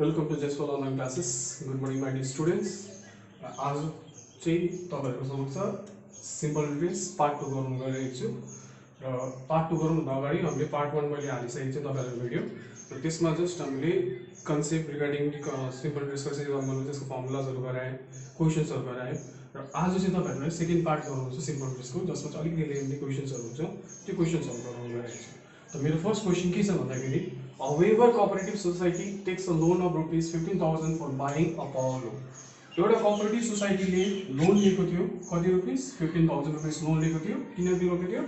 Welcome to Just for Online Classes. Good morning, my dear students. आज चाहिँ तपाईहरुको समक्ष सिम्पल इन्ट्रेस्ट पार्ट 2 गरौँ गरिरहेको छु र पार्ट 2 गरौँभन्दा अगाडि हामीले पार्ट 1 मैले हालिसकेको छु तपाईहरुको भिडियो र त्यसमा जस्ट हामीले कन्सेप्ट रिगार्डिङ सिम्पल इन्ट्रेस्ट कसरी रन गर्नु त्यसको फर्मुलाजहरु गराए क्वेशन्सहरु गराए र आज चाहिँ तपाईहरुलाई सेकेन्ड पार्ट गराउँछु सिम्पल इन्ट्रेस्टको जसमा चाहिँ अलिकति लेन्थी क्वेशन्सहरु हुन्छ त्यो क्वेशन्सहरु गराउन गइरहेको छु त मेरो फर्स्ट क्वेशन के छ भन्दाखेरि A waiver cooperative society takes a loan of rupees 15,000 for buying a power loan. एउटा कोअपरेटिभ सोसाइटीले लोन लिएको थियो कति रुपीस 15,000 रुपीस लोन लिएको थियो किन लिएको थियो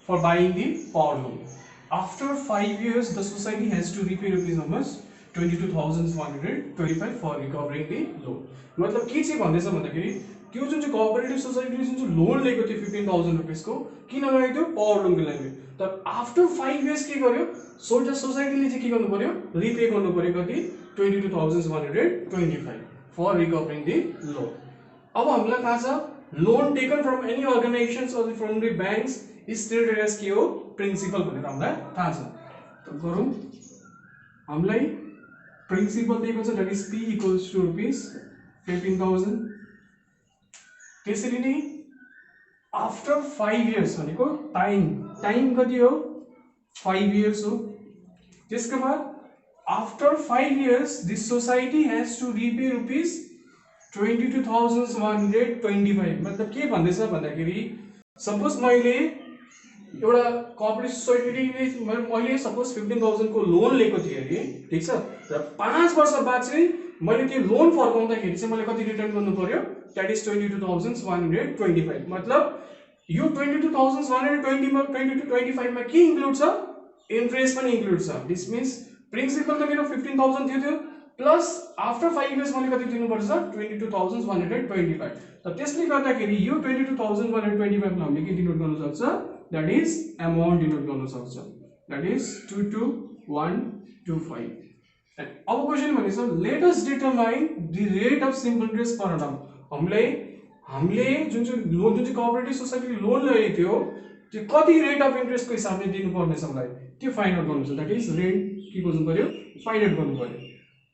for buying the power loan. After 5 years the society has to repay rupees numbers 22,125 for recovering the loan. मतलब के चाहिँ भन्दैछ भन्दाखेरि त्यो जुन चाहिँ कोअपरेटिभ सोसाइटीले जुन चाहिँ लोन लिएको थियो 15,000 रुपीस को किन लगाएको थियो पावर लोनको लागि तर आफ्टर 5 years के गर्यो सोसाइटीले चाहिँ के गर्नु पर्यो रिपे गर्नु पर्यो कति 22,125 for recovering the loan. अब हामीलाई थाहा छ loan taken from any organisations or from the banks is treated as के हो प्रिन्सिपल भनेर हामीलाई थाहा छ. त गरौँ हामीलाई प्रिन्सिपल दिएको छ that is p equals to rupees 15,000. त्यसरी नै आफ्टर 5 years भनेको टाइम कति हो 5 years हो. त्यसको बाद after 5 years this society has to repay rupees 22,125. मतलब के भन्दैछ भन्दाखेरि सपोज मैले एउटा कोअपरेटिभ सोसाइटीले मैले सपोज 15,000 को लोन लिएको थिएँ अरे ठीक छ र 5 वर्ष बाद चाहिँ मैले त्यो लोन फर्काउँदाखेरि चाहिँ मैले कति रिटर्न गर्नु पर्यो दैट इज 22,125. मतलब यो 22,125 मा के इन्क्लुड छ इन्ट्रेस्ट पनि इन्क्लुड छ. दिस मीन्स प्रिन्सिपल त मेरो 15,000 थियो प्लस आफ्टर 5 years मैले कति दिनु पर्छ 22,125. त त्यसले गर्दाखेरि यो 22,125 मा हामीले के डिनोट गर्न सक्छ दैट इज अमाउन्ट डिनोट गर्न सक्छ दैट इज 22,125. अब क्वेशन भनेछ late us determine the rate of simple interest per annum. हामीले जुन चाहिँ कोअपरेटिभ सोसाइटीले लोन लिएको थियो त्यो कति रेट अफ इन्ट्रेस्ट को हिसाबले दिनु पर्ने छ मलाई त्यो फाइन्ड आउट गर्नु छ दैट इज रेट के गर्नु पर्यो फाइन्ड आउट गर्नु पर्यो.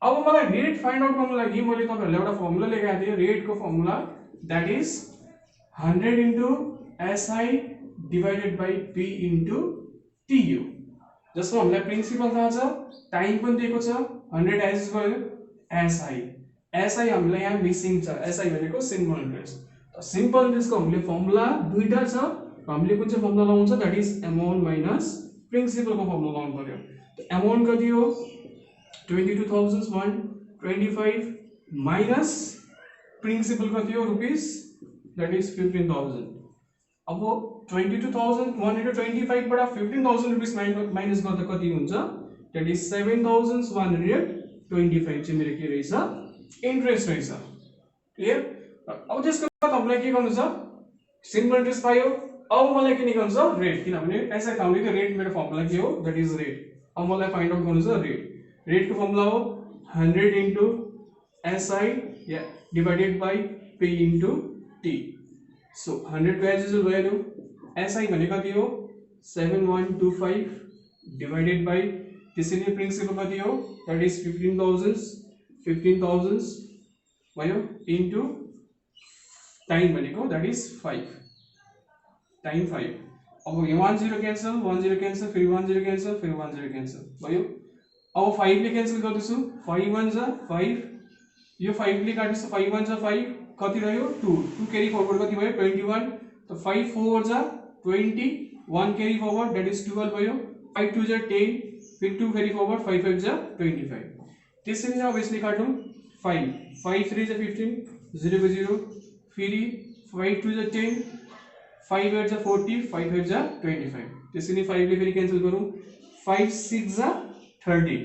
अब मलाई रेट फाइन्ड आउट गर्नु लागि मैले तपाईहरुलाई एउटा फर्मुला लेखाएको थिएँ रेट को formula that is 100 into SI divided by P into TU. जसमा हामीलाई प्रिन्सिपल थाहा छ टाइम पनि दिएको छ 100 एज भयो SI हामीलाई यहाँ मिसिङ छ SI भनेको सिम्पल इन्ट्रेस्ट. त सिम्पल इन्ट्रेस्ट को हामीले फर्मुला दुईटा छ हामीले कुन चाहिँ फर्मुला लगाउँछ that is amount minus principal को फर्मुला लगाउनु पर्यो. त अमाउन्ट कति हो 22,125 माइनस प्रिन्सिपल कति हो रुपीस दैट इज 15,000. अब 22,125 बाट 15,000 रुपीस माइनस गर्दा कति हुन्छ दैट इज 7,125 चाहिँ मेरो के रहेछ इन्ट्रेस्ट रहेछ. क्लियर. अब त्यसको बाद हामीलाई के गर्नु छ सिम्पल इन्ट्रेस्ट पायो. अब मलाई के निकाल्नु छ रेट किनभने एसआई थाहा हुने रेट मेरो फर्मुला के हो दैट इज रेट. अब मलाई फाइन्ड आउट गर्नु छ रेट को फर्मुला हो 100 into SI divided by P into T. So 100 को एज युजुअल भ्यालु SI भने कति हो 7,125 डिवाइडेड बाइ त्यसैले प्रिन्सिपल कति हो दैट इज 15,000 भयो इन्टु टाइम भनेको दैट इज 5 टाइम 5. अब यो 1 0 क्यान्सल 1 0 क्यान्सल फेरि 1 0 क्यान्सल फेरि 1 0 क्यान्सल भयो. अब 5 ले क्यान्सल गर्दैछु 5 1 जा 5 यो 5 ले काट्छु 5 1 जा 5 कति रह्यो 2 क्यारी फरवर्ड कति भयो 21. त 5 4 जा 20 1 क्यारी फरवर्ड दैट इज 12 भयो 5 2 जा 10 फिर 2 क्यारी फरवर्ड 5 5 जा 25. त्यसैले अब यसले काटौं 5 5 3 जा 15 0 को 0 फेरि 5 2 जा 10 5 8 जा 40 5 8 जा 25. त्यसैले 5 ले फेरि क्यान्सल गरौँ 5 6 जा 30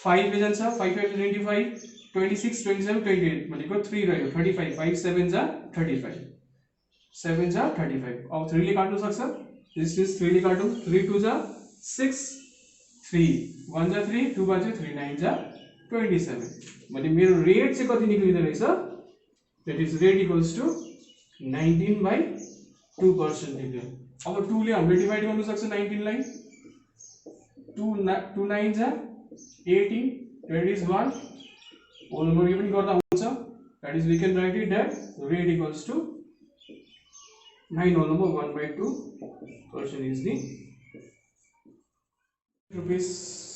5 ले जान्छ 5 8 25 26 27 28 भनेको 3 रह्यो 35 5 7 जा 35 7 जा 35. अब 3 ले काट्नु सक्छ दिस इज 3 ले काटौं 3 2 जा 6 3 1 जा 3 2 जा 3 9 जा 27. भने मेरो रेट चाहिँ कति निक्लिँदै रहेछ that is rate equals to 19/2% निक्ल्यो. अब 2 ले हामीले डिवाइड गर्न सक्छ 19 लाई 2 9 जा 18 rate is 1 whole number even गर्दा हुन्छ that is we can write it that rate equals to 9 whole number 1/2% is the rupees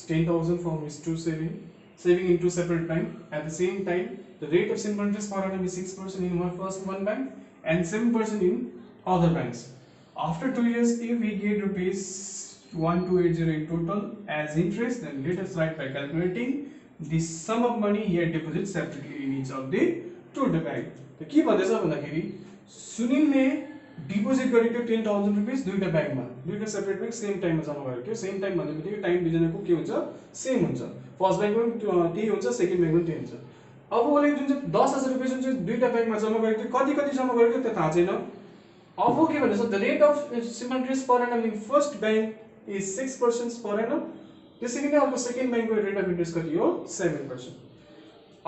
10,000 from is to saving into separate bank. At the same time, the rate of simple interest per annum is 6% in one bank and 7% in other banks. After 2 years, if we get rupees 1280 in total as interest, then let us write by calculating the sum of money here deposited separately in each of the two bank. तो के भन्दैछ भन्दाखेरि सुनिलले deposit गरेको 10,000 रुपैयाँ दुईटा ब्याङ्कमा दुईटा separate bank same टाइममा जम्मा गरेको थियो सेम टाइम भन्ने बित्तिकै टाइम दुईजनाको के हुन्छ सेम हुन्छ फर्स्ट ब्याङ्कमा पनि त्यही हुन्छ सेकेन्ड ब्याङ्कमा पनि त्यही हुन्छ अब उसले जुन चाहिँ 10,000 रुपैयाँ जुन चाहिँ दुईटा ब्याङ्कमा जम्मा गरेको थियो कति कति जम्मा गरेको थियो त्यो थाहा छैन अब के भनेछ the rate of simple interest per annum in first bank is 6% per annum त्यसैले नै अर्को सेकेन्ड ब्याङ्कको रेट अफ इन्ट्रेस्ट कति हो 7%.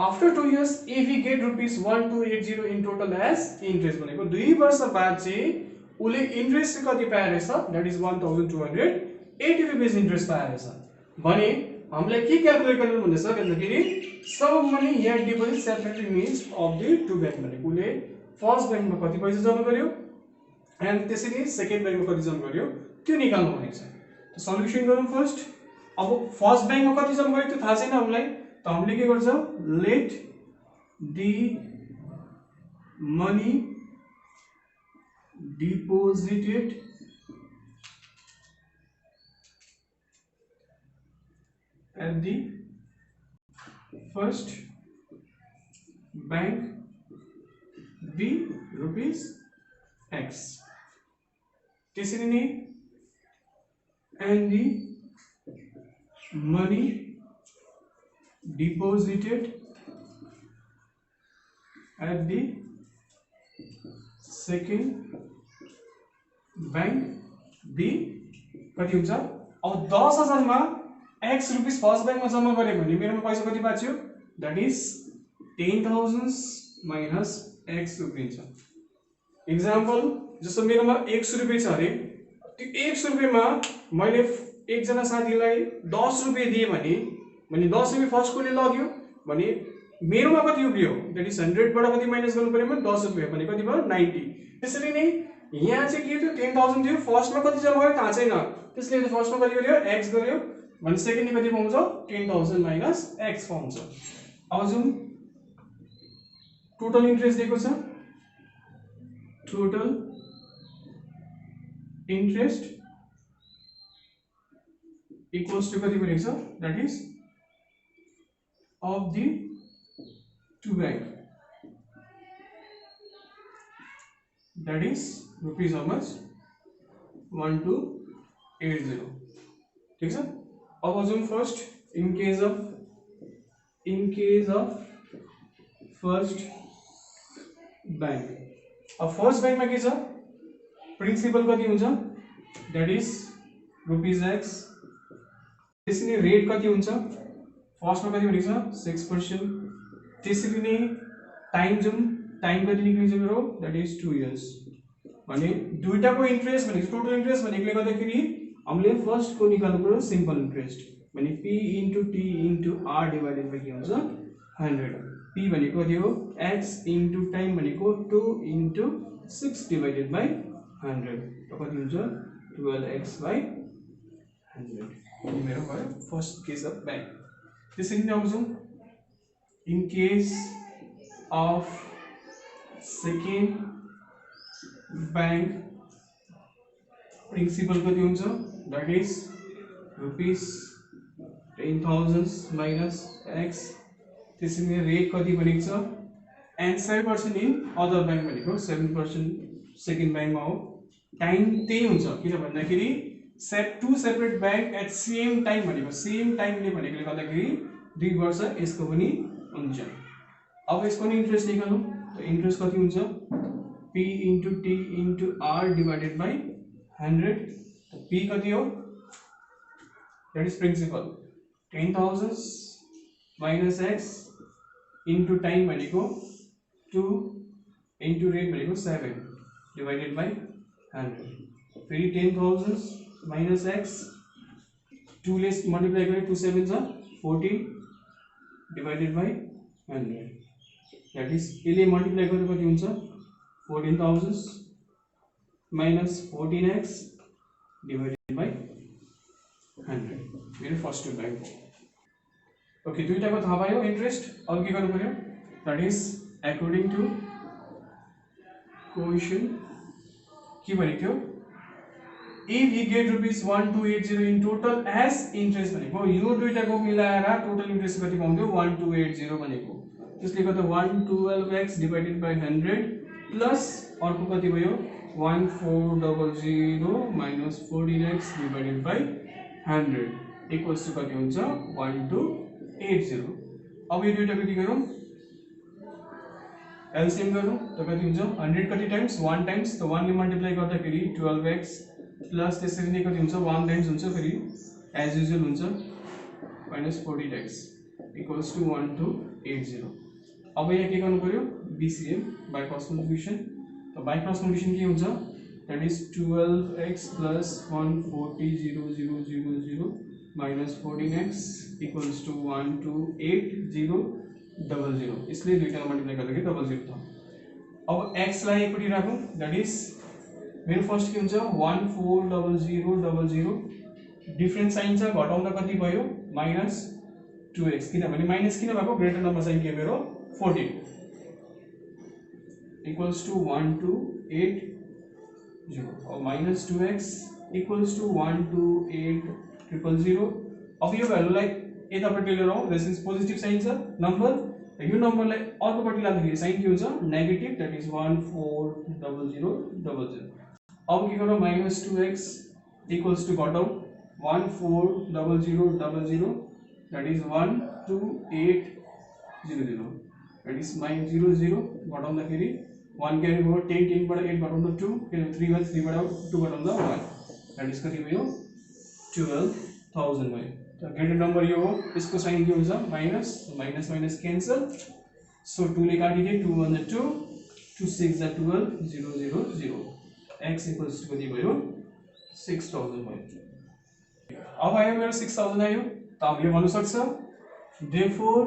After 2 years, if we get rupees 1280 in total as interest भनेको 2 वर्ष बाद चाहिँ उले इन्ट्रेस्ट कति पाएर रहेछ that is 1280 रुपैयाँ इन्ट्रेस्ट पाएर रहेछ भने हामीलाई के क्याल्कुलेट गर्नु भन्दैछ भन्दाखेरि sum of money here deposited separately in each of the two bank भनेको उले फर्स्ट ब्याङ्कमा कति पैसा जम्मा गर्यो एन्ड त्यसैले सेकेन्ड ब्याङ्कमा कति जम्मा गर्यो त्यो निकाल्नु भनेको छ. त सल्युसन गरौँ फर्स्ट. अब फर्स्ट ब्याङ्कमा कति जम्मा गर्यो त्यो थाहा छैन हामीलाई तो हमले के गर्छ let the money deposited at the first bank be rupees x त्यसरी नै and the money deposited at the second bank B कति हुन्छ अब 10,000 मा x रुपैयाँ फर्स्ट ब्याङ्कमा जम्मा गरे भने मेरोमा पैसा कति बाँच्यो दैट इज 10,000 माइनस x रुपैयाँ छ. एक्जाम्पल जस्तो मेरोमा 100 रुपैयाँ छ अरे त्यो 100 रुपैयाँमा मैले एकजना साथीलाई 10 रुपैयाँ दिए भने 10 रुपैयाँ फर्स्ट कोले लग्यो भने मेरोमा कति उभियो दैट इज 100 बाट कति माइनस गर्नु पर्यो भने 10 रुपैयाँ भने कति भयो 90. त्यसैले नै यहाँ चाहिँ के थियो 10,000 थियो फर्स्टमा कति जम्मा गर्यो थाहा छैन त्यसले फर्स्टमा कति गर्यो x गर्यो भने सेकेन्डमा कति पाउँछ 10,000 माइनस x पाउँछ. अब जुन टोटल इन्ट्रेस्ट दिएको छ टोटल इन्ट्रेस्ट इक्वल्स टु कति भनेको छ that is of the two bank that is rupees how much 1280 ठीक है. अब assume first in case of first bank अब first bank में के छ प्रिन्सिपल कति हुन्छ that is rupees x त्यसैले रेट कति हुन्छ फर्स्ट में कति भनेको छ 6%. त्यसरी नै टाइम जुन टाइम कति निक्लिन्छ मेरो दैट इज 2 इयर्स भने दुईटाको इन्ट्रेस्ट भनेको टोटल इन्ट्रेस्ट भनेकोले गर्दाखेरि हामीले फर्स्ट को निकाल्नु पर्यो सिम्पल इन्ट्रेस्ट भने p into t into r divided by के हुन्छ 100. p भनेको कति हो x into टाइम भनेको 2 into 6 डिवाइडेड बाइ 100 त कति हुन्छ 12x by 100. यो मेरो भयो फर्स्ट केस अफ ब्याङ्क. त्यसरी नै आउँछौं in case of second bank principal कति हुन्छ that is rupees 10,000 minus x. त्यसरी नै रेट कति भनेको छ एन्ड 7% इन अदर ब्याङ्क भनेको 7% सेकेन्ड ब्याङ्कमा हो. टाइम त्यही हुन्छ किन भन्दाखेरि two separate bank at same time भनेको सेम टाइमले भनेकोले गर्दाखेरि 2 वर्ष यसको पनि हुन्छ. अब यसको नि इन्ट्रेस्ट निकाल्नु त इन्ट्रेस्ट कति हुन्छ p into t into r divided by 100. p कति हो that is principal 10,000 minus x into time भनेको 2 into रेट भनेको 7 डिवाइडेड बाइ 100. फेरि 10,000 माइनस x 2 ले मल्टिप्लाई गरे 2 7 छ 14 डिवाइडेड बाई 100 दैट इज यसले मल्टिप्लाई गरेर कति हुन्छ 14000 माइनस 14x डिवाइडेड बाई 100 मेरो फर्स्ट टर्म ब्याङ्क ओके दुईटाको थाहा भयो इन्ट्रेस्ट अब के गर्नु पर्यो दैट इज अकॉर्डिङ टु कोएफिशिएन्ट के भनेको थियो if he get rupees 1280 in total as interest भनेको यो दुईटाको मिलाएर टोटल इन्ट्रेस्ट कति पाउँथ्यो 1280 भनेको त्यसले गर्दा 112x डिवाइडेड बाइ 100 प्लस अर्को कति भयो 1400 minus 14x divided by 100 equals to कति हुन्छ 1280 अब यो दुईटाको के गरौँ एलसीएम गरौँ त कति हुन्छ 100 कति टाइम्स 1 टाइम्स त 1 ले मल्टिप्लाई गर्दाखेरि 12x प्लस त्यसरी नै कति हुन्छ 1 टाइम्स हुन्छ फेरि एज युजुअल हुन्छ माइनस 14x इक्वल्स टु 1280 अब यहाँ के गर्नु पर्यो बीसीएम बाइ क्रस मल्टिप्लिकेसन त बाइ क्रस मल्टिप्लिकेसन के हुन्छ that is 12x plus 140,000 minus 14x equals to 128,000 इसलिए दुईटा मल्टिप्लाई गर्दाखेरि 00 था अब x लाई एकपट्टि राखौं दैट इज मेरो फर्स्ट के हुन्छ 140000 डिफरेन्स साइन छ घटाउँदा कति भयो माइनस 2x किनभने माइनस किन भएको ग्रेटर नम्बर साइन के मेरो 14 इक्वल्स टु 1280 और माइनस 2x इक्वल्स टु 128,000 अब यो भ्यालुलाई यतापट्टि लिएर आउँ रेसिस पोजिटिभ साइन छ नम्बर यो नम्बरलाई अर्कोपट्टि लाँदाखेरि साइन के हुन्छ नेगेटिभ दैट इज 140000 अब के गरौँ माइनस 2x इक्वल्स टु घटाउ 140000 that is 12800 that is minus 00 घटाउँदाखेरि 1 क्यारी भयो 10 10 बाट 8 घटाउँदा 2 किन 3 बाट 3 बाट 2 घटाउँदा 1 दैट इज कति भयो 12000 भयो त ग्रेटर नम्बर यो हो यसको साइन के हुन्छ minus minus minus cancel so 2 ले काटिदिए 2 1 2 2 6 12 0 0 0 x इक्वल्स टु कति भयो 6000 भयो अब आयो मेरो 6000 आयो त हामीले भन्न सक्छ therefore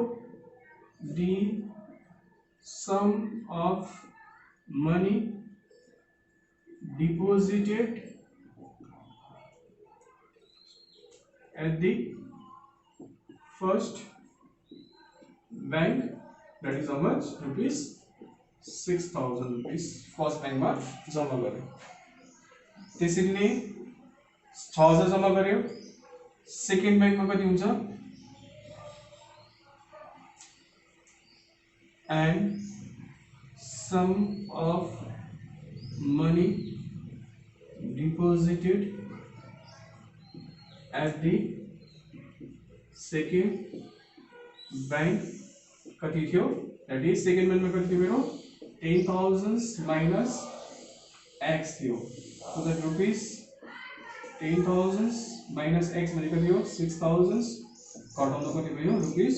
the sum of money deposited at the first bank that is how much rupees 6000 rupees first bank मा जम्मा गर्यो त्यसरी नै 6000 जम्मा गर्यो सेकेन्ड बैंक मा कति हुन्छ and sum of money deposited at the second bank कति थियो that is second बैंक में कति थियो मेरो 10,000 minus x थियो so that rupees 10,000 minus x भनेको थियो 6,000 घटाउँदा कति भयो रुपीस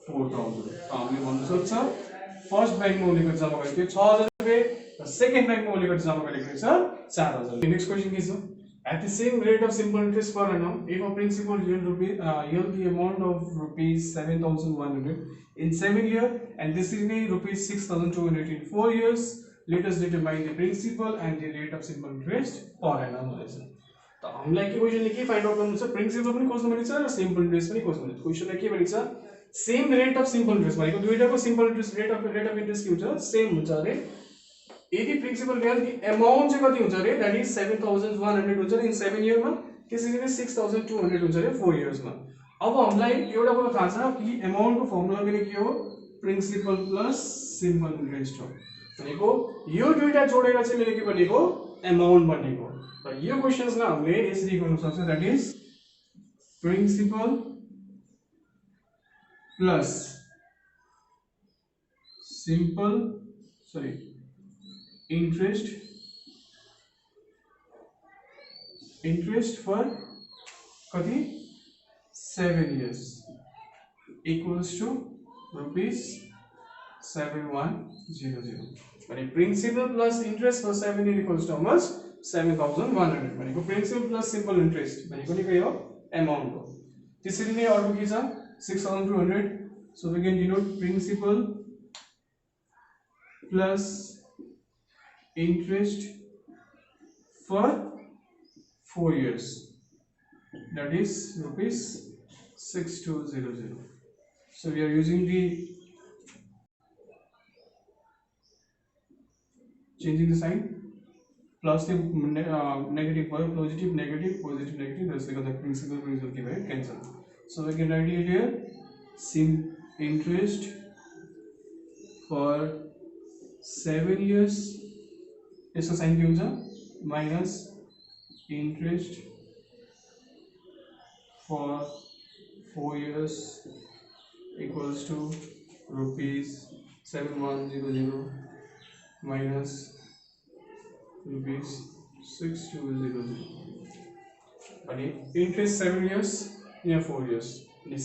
4,000 त हामीले भन्न सक्छ फर्स्ट बैंक में उनीहरुको जम्मा गरेको थियो 6000 रुपैयाँ र सेकेन्ड बैंक में उनीहरुको जम्मा गरेको छ 4000 नेक्स्ट क्वेशन के छ at the same rate of simple interest per annum if a principal yield the amount of rupees 7,100 in 7 years and this is rupees 6,200 in 4 years let us determine the principal and the rate of simple interest per annum त हामीलाई के क्वेशनले के find out गर्नु छ principal पनि खोज्नु भनेको छ र सिम्पल इन्ट्रेस्ट पनि खोज्नु भनेको छ क्वेशनले के भनेको छ same rate of simple interest भनेको दुईटाको simple interest rate of interest के हुन्छ सेम हुन्छ अरे यदि प्रिन्सिपल रियल कि अमाउन्ट चाहिँ कति हुन्छ अरे दैट इज 7100 हुन्छ इन 7 इयर मा त्यसरी नै 6200 हुन्छ अरे 4 इयर्स मा अब हामीलाई एउटा कुरा थाहा छ कि अमाउन्ट को फर्मुला पनि के हो प्रिन्सिपल प्लस सिम्पल इन्ट्रेस्ट हो भनेको यो दुईटा जोडेर चाहिँ मैले के भनेको अमाउन्ट भनेको र यो क्वेशन्समा हामीले यसरी गर्न सक्छ that is principal plus simple sorry interest for कति 7 years equals to rupees 7100 भने principal plus interest for 7 years equals to how much 7100 भनेको प्रिन्सिपल प्लस सिम्पल इन्ट्रेस्ट भनेको नि के हो अमाउन्ट हो त्यसरी नै अर्को के छ 6200 So we can denote principal plus interest for 4 years, that is rupees 6200. So we are using the changing the sign, plus the negative for positive, negative, positive, negative. That's because the principal divide cancel. So we can write it here, interest for 7 years, इसका sign क्या हुन्छ, minus interest for 4 years equals to rupees 7100 minus rupees 6200. अनि interest 7 years या 4 years,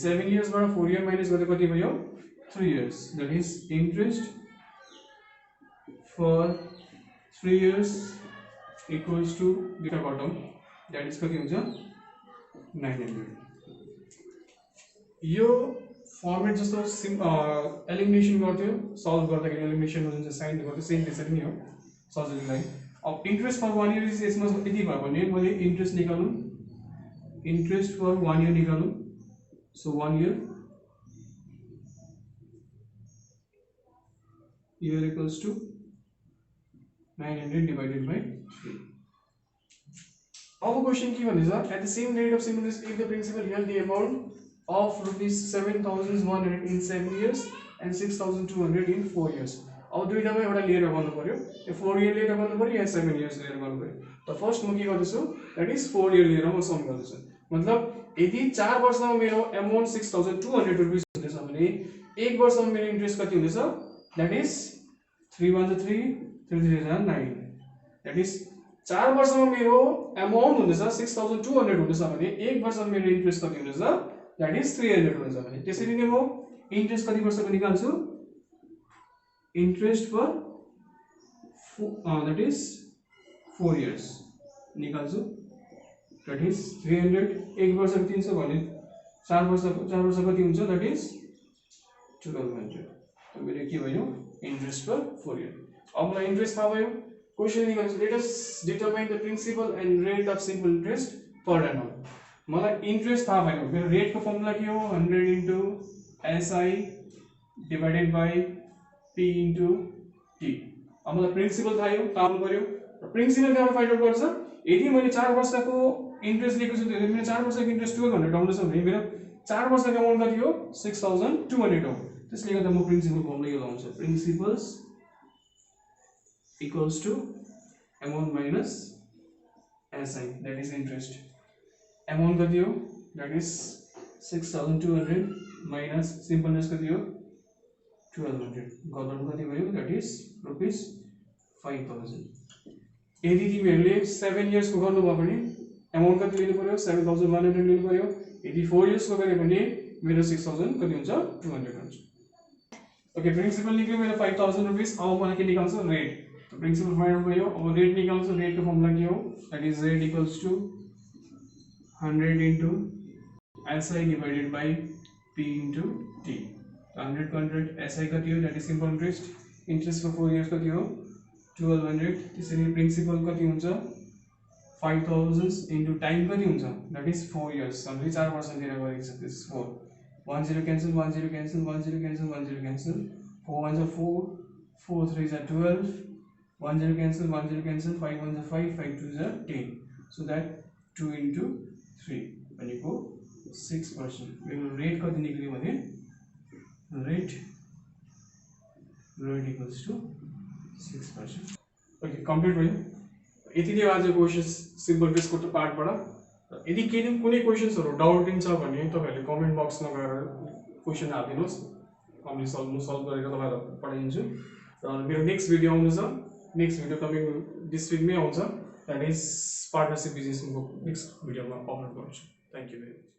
7 years बाट 4 year minus गर्दा कति भयो, 3 years. That is interest for 3 years equals to the bottom, that is कति हुन्छ 900. यो फर्मेट जस्तो एलिमिनेसन गर्थ्यो, सल्भ गर्दाखेरि एलिमिनेसन हुन्छ साइन गर्दै सेम त्यसरी नै हो सजिलोलाई. अब इन्ट्रेस्ट फर 1 इयर यसमा यति भयो भने मैले इन्ट्रेस्ट निकालौँ, इन्ट्रेस्ट फर 1 इयर निकालौँ. So 1 year equals to 900 divided by 3. अब क्वेश्चन के भन्दैछ, at the same rate of simple if the principal held the amount of rupees 7100 in 7 years and 6200 in 4 years. अब दुईटामा एउटा लिएर गर्नु पर्यो, यो 4 इयर लिएर गर्नु पर्यो या 7 इयर्स लिएर गर्नु पर्यो. त फर्स्ट म के गर्दैछु, दैट इज 4 इयर लिएर म सम गर्दैछु. मतलब यदि 4 वर्षमा मेरो अमाउन्ट 6200 रुपैयाँ हुँदैछ भने 1 वर्षमा मेरो इन्ट्रेस्ट कति हुँदैछ, दैट इज 3 1 3 3 3 9. दैट इज 4 वर्षमा मेरो अमाउन्ट हुँदैछ 6200 हुँदैछ भने 1 वर्षमा मेरो इन्ट्रेस्ट कति हुँदैछ, that is 300 हुन्छ भने त्यसरी नै म इन्ट्रेस्ट कति वर्षको निकाल्छु, interest for that is 4 years निकाल्छु, that is 300. 1 वर्षको 300 भने 4 वर्ष कति हुन्छ, that is 1200. त मेरो के भयो, इन्ट्रेस्ट फर 4 year. अब मलाई इन्ट्रेस्ट थाहा भयो, क्वेशन निकाल्छु, let us determine the principal and rate of simple interest per annum. मलाई इन्ट्रेस्ट थाहा भयो, मेरो रेटको फर्मुला के हो, 100 into SI divided by P into T. अब मलाई प्रिन्सिपल थाहा हो, तान्नु पर्यो. प्रिन्सिपल कहाँबाट फाइन्ड आउट गर्छ, यदि मैले 4 वर्षको इन्ट्रेस्ट लिएको छु, मेरो 4 वर्षको इन्ट्रेस्ट 1200 आउँदैछ भने मेरो 4 वर्षको अमाउन्ट कति हो, 6200 हो. त्यसले गर्दा म प्रिन्सिपल फर्मुला यो लाउँछु, principals equals to amount minus SI, that is interest. Amount कति हो, दैट इज 6200 माइनस सिम्पलनेस कति हो 1200, गर्दा कति भयो, दैट इज रुपीस 5000. यदि तिमीहरूले 7 इयर्स को गर्नु भयो भने अमाउन्ट कति लिनु पर्यो, 7100 लिनु पर्यो. यदि 4 इयर्स को गरे भने मेरो 6000 कति हुन्छ, 200 हुन्छ. ओके, प्रिन्सिपल निक्ल्यो मेरो 5000 रुपीस. अब मलाई के निकाल्छु, रेट. तो प्रिन्सिपल फाइन्ड आउट भयो. अब रेट निकाल्छु, रेटको फर्मुला के हो, that is rate equals to 100 into SI divided by P into T. 100 100 SI कति हो, that is simple interest. Interest for 4 years कति हो, 1200. त्यसरी प्रिन्सिपल कति हुन्छ, 5000 into टाइम कति हुन्छ, that is 4 years. हामीले 4 वर्ष लिएर गरेको छ, this is 4. 1 0 cancel, 1 0 cancel, 1 0 cancel, 1 0 cancel. 4 1 are 4, 4 3 are 12. 1 0 cancel, 1 0 cancel, 5 1 are 5, 5 2 are 10. So that 2 into 3 भनेको 6%. मेरो रेट कति निक्ल्यो भने, rate equals to 6%. Okay, complete भयो. यति नै आज क्वेशन्स सिम्पल इन्ट्रेस्टको पार्टबाट. यदि कुनै क्वेशन्सहरु डाउटिङ छ भने तपाईहरुले कमेन्ट बक्समा गएर क्वेशन हाल्दिनुस्, हामीले सल्भ गरेर तपाईहरुलाई पठाइदिन्छु. र मेरो नेक्स्ट भिडियो आउँदैछ, नेक्स्ट भिडियो कमिङ दिस वीकमै आउँछ, दैट इज पार्टनरशिप बिजनेसको नेक्स्ट भिडियोमा अपलोड गर्छु. Thank you very much.